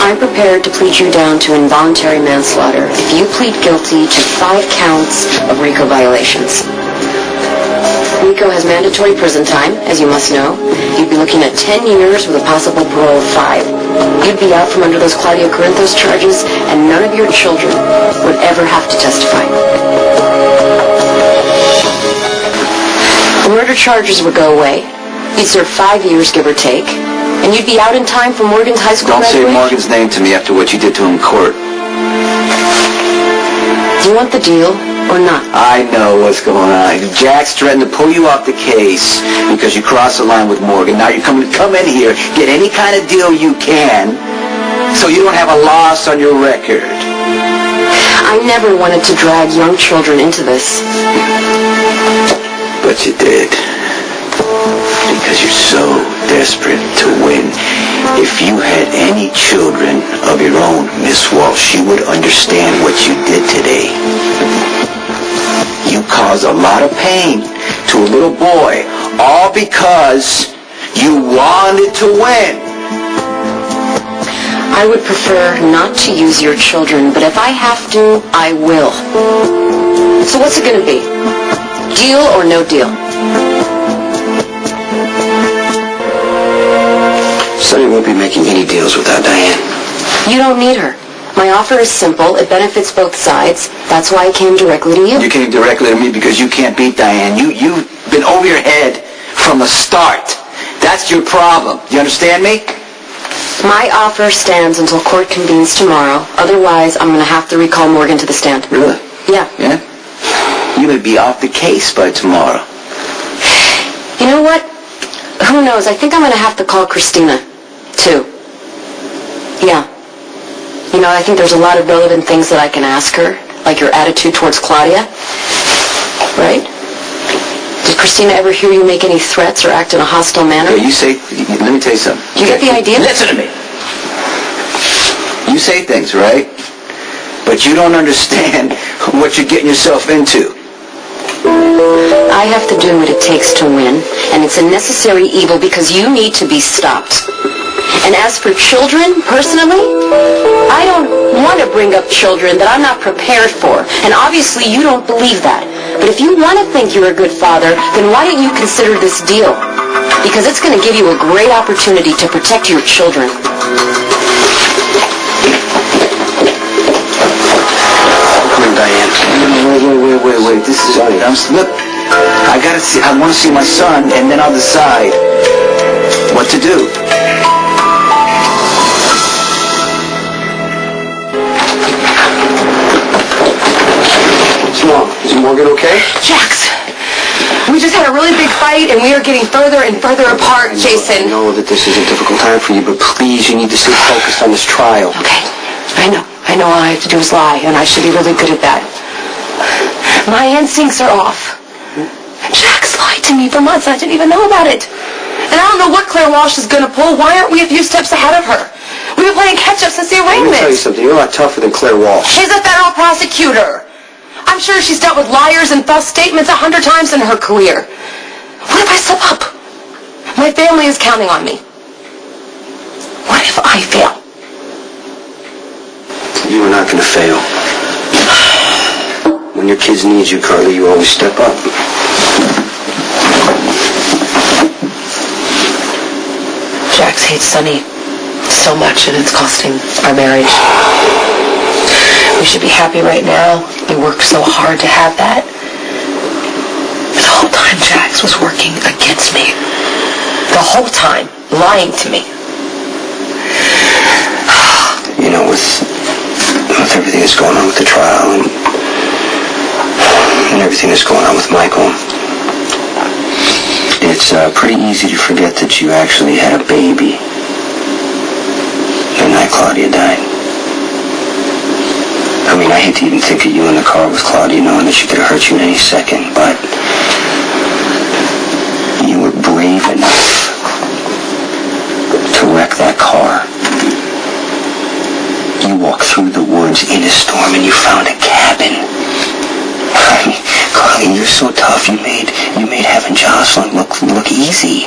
I'm prepared to plead you down to involuntary manslaughter if you plead guilty to 5 counts of RICO violations. RICO has mandatory prison time, as you must know. You'd be looking at 10 years with a possible parole of 5. You'd be out from under those Claudia Corinthos charges, and none of your children would ever have to testify. The murder charges would go away. You'd serve 5 years, give or take, and you'd be out in time for Morgan's high school graduation. Don't say Morgan's name to me after what you did to him in court. Do you want the deal or not? I know what's going on. Jack's threatened to pull you off the case because you crossed the line with Morgan. Now you're coming to come in here, get any kind of deal you can, so you don't have a loss on your record. I never wanted to drag young children into this. But you did. Because you're so desperate to win. If you had any children of your own, Miss Walsh, you would understand what you did today. You caused a lot of pain to a little boy, all because you wanted to win. I would prefer not to use your children, but if I have to, I will. So what's it going to be? Deal or no deal? Sonny won't be making any deals without Diane. You don't need her. My offer is simple. It benefits both sides. That's why I came directly to you. You came directly to me because you can't beat Diane. You've been over your head from the start. That's your problem. You understand me? My offer stands until court convenes tomorrow. Otherwise, I'm going to have to recall Morgan to the stand. Really? Yeah. Yeah? You're going to be off the case by tomorrow. You know what? Who knows? I think I'm going to have to call Christina, too. Yeah. You know, I think there's a lot of relevant things that I can ask her, like your attitude towards Claudia. Right? Did Christina ever hear you make any threats or act in a hostile manner? Yeah, you say... Let me tell you something. You get the idea? Listen to me. You say things, right? But you don't understand what you're getting yourself into. I have to do what it takes to win, and it's a necessary evil because you need to be stopped. And as for children, personally, I don't want to bring up children that I'm not prepared for. And obviously you don't believe that. But if you want to think you're a good father, then why don't you consider this deal? Because it's going to give you a great opportunity to protect your children. Come on, Diane. Wait. This is... Look, I want to see my son, and then I'll decide what to do. What's wrong? Is Morgan okay? Jax, we just had a really big fight, and we are getting further and further apart, Jason. I know that this is a difficult time for you, but please, you need to stay focused on this trial. Okay, I know all I have to do is lie, and I should be really good at that. My instincts are off. Jax lied to me for months, and I didn't even know about it. And I don't know what Claire Walsh is going to pull. Why aren't we a few steps ahead of her? We've been playing catch-up since the arraignment. Let me tell you something. You're a lot tougher than Claire Walsh. She's a federal prosecutor. I'm sure she's dealt with liars and false statements 100 times in her career. What if I slip up? My family is counting on me. What if I fail? You are not going to fail. When your kids need you, Carly, you always step up. Jax hates Sonny so much, and it's costing our marriage. We should be happy right now. We worked so hard to have that. But the whole time, Jax was working against me. The whole time, lying to me. You know, with everything that's going on with the trial and everything that's going on with Michael, it's pretty easy to forget that you actually had a baby the night Claudia died. I mean, I hate to even think of you in the car with Claudia knowing that she could have hurt you in any second, but you were brave enough to wreck that car. You walked through the woods in a storm and you found a cabin. Carly, you're so tough. You made having Jocelyn look easy.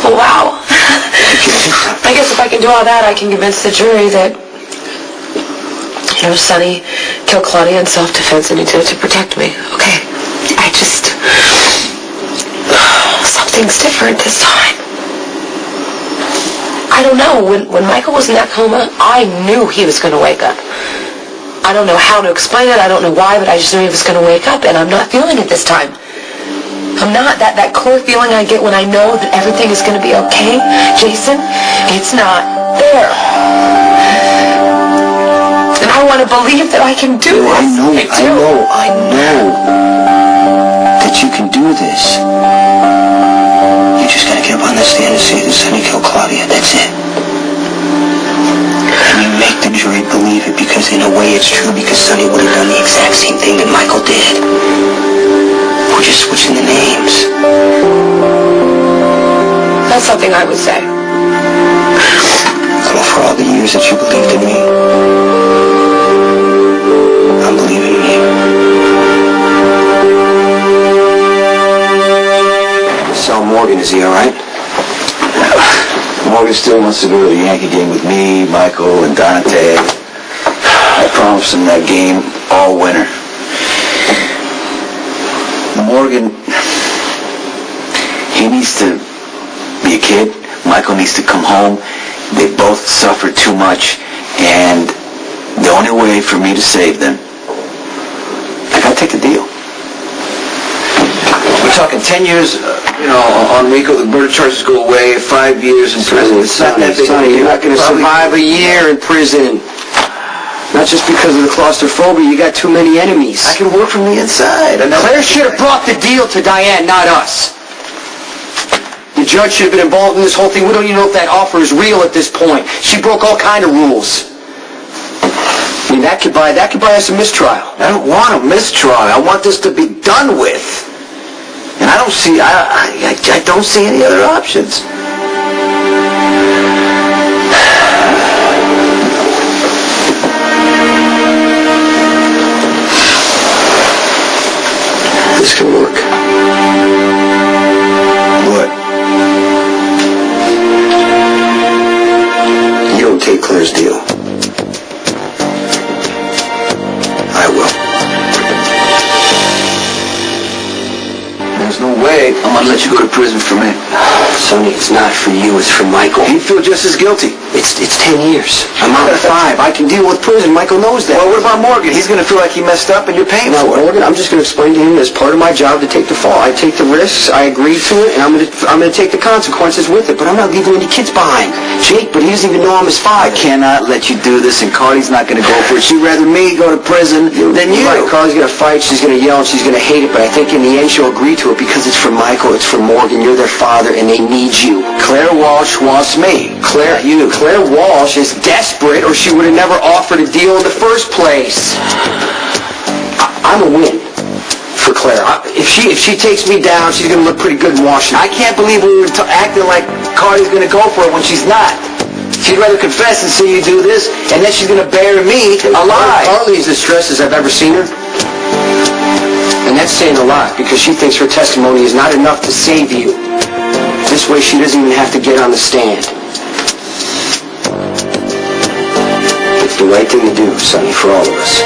Wow. can do all that, I can convince the jury that, Sonny killed Claudia in self-defense and he did it to protect me. Okay. Something's different this time. I don't know. When Michael was in that coma, I knew he was going to wake up. I don't know how to explain it. I don't know why, but I just knew he was going to wake up, and I'm not feeling it this time. I'm not. That core feeling I get when I know that everything is going to be okay, Jason, it's not there. And I want to believe that I can do this. I know that you can do this. You just gotta get up on the stand and say that Sonny killed Claudia. That's it. And you make the jury believe it because in a way it's true, because Sonny would have done the exact same thing that Michael did. We're just switching the names. That's something I would say. Well, for all the years that you believed in me, I'm believing in you. So Morgan, is he alright? Morgan still wants to go to the Yankee game with me, Michael, and Dante. I promised him that game all winter. Morgan, he needs to be a kid. Michael needs to come home. They both suffer too much, and the only way for me to save them, I gotta take the deal. We're talking 10 years, on Rico. The murder charges go away. 5 years in prison. It's not that big. Sonny, you're not going to survive a year in prison. Not just because of the claustrophobia. You got too many enemies. I can work from the inside. Claire should have brought the deal to Diane, not us. The judge should have been involved in this whole thing. We don't even know if that offer is real at this point. She broke all kind of rules. I mean, that could buy us a mistrial. I don't want a mistrial. I want this to be done with. And I don't see any other options. This can work. What? You don't take Claire's deal. I will. There's no way I'm gonna let you go to prison for me. Sonny, it's not for you, it's for Michael. He'd feel just as guilty. It's 10 years. I'm out of 5. I can deal with prison. Michael knows that. Well, what about Morgan? He's gonna feel like he messed up and you're paying No, for it. Morgan, I'm just going to explain to him as part of my job to take the fall. I take the risks, I agree to it, and I'm going to take the consequences with it. But I'm not leaving any kids behind. Jake, but he doesn't even know I'm his father. I cannot let you do this, and Carly's not gonna go for it. She'd rather me go to prison than you. Right, Carly's going to fight, she's going to yell, and she's going to hate it, but I think in the end she'll agree to it because it's for Michael, it's for Morgan, you're their father, and they need you. Claire Walsh wants me. Claire Walsh is desperate, or she would have never offered a deal in the first place. I'm a win for Claire. If she takes me down, she's going to look pretty good in Washington. I can't believe we were acting like Carly's gonna go for it when she's not. She'd rather confess and see you do this, and then she's gonna bury me alive. Carly is as stressed as I've ever seen her. And that's saying a lot, because she thinks her testimony is not enough to save you. This way she doesn't even have to get on the stand. It's the right thing to do, Sonny, for all of us.